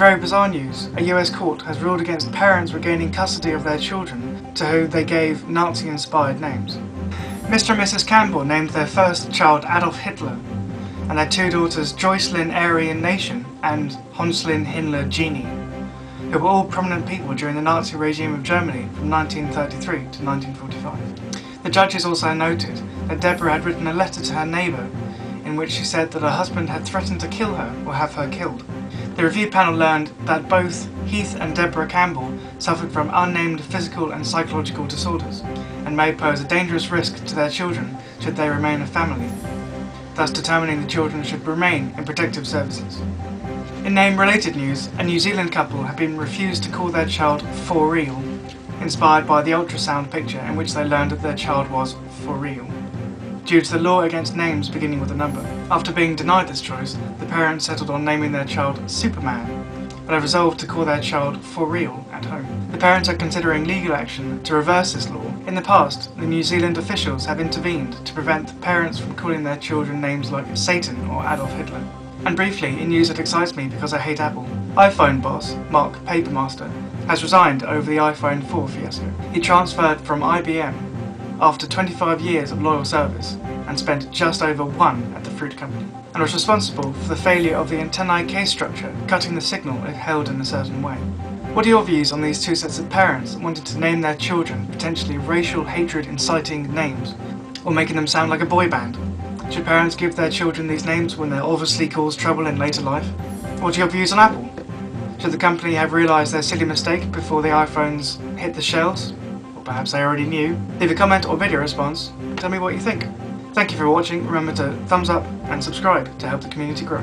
very bizarre news, a US court has ruled against parents regaining custody of their children to who they gave Nazi-inspired names. Mr. and Mrs. Campbell named their first child Adolf Hitler, and their two daughters Jocelyn Aryan Nation and Honszlynn Hinler Jeannie, who were all prominent people during the Nazi regime of Germany from 1933 to 1945. The judges also noted that Deborah had written a letter to her neighbour in which she said that her husband had threatened to kill her or have her killed. The review panel learned that both Heath and Deborah Campbell suffered from unnamed physical and psychological disorders and may pose a dangerous risk to their children should they remain a family, thus determining the children should remain in protective services. In name-related news, a New Zealand couple have been refused to call their child For Real, inspired by the ultrasound picture in which they learned that their child was for real, due to the law against names beginning with a number. After being denied this choice, the parents settled on naming their child Superman, but have resolved to call their child For Real at home. The parents are considering legal action to reverse this law. In the past, the New Zealand officials have intervened to prevent parents from calling their children names like Satan or Adolf Hitler. And briefly, in news that excites me because I hate Apple, iPhone boss, Mark Papermaster, has resigned over the iPhone 4 fiasco. He transferred from IBM after 25 years of loyal service and spent just over one at the fruit company, and was responsible for the failure of the antennae case structure, cutting the signal if held in a certain way. What are your views on these two sets of parents that wanted to name their children potentially racial hatred inciting names, or making them sound like a boy band? Should parents give their children these names when they obviously cause trouble in later life? What are your views on Apple? Should the company have realised their silly mistake before the iPhones hit the shelves? Perhaps they already knew. Leave a comment or video response. Tell me what you think. Thank you for watching. Remember to thumbs up and subscribe to help the community grow.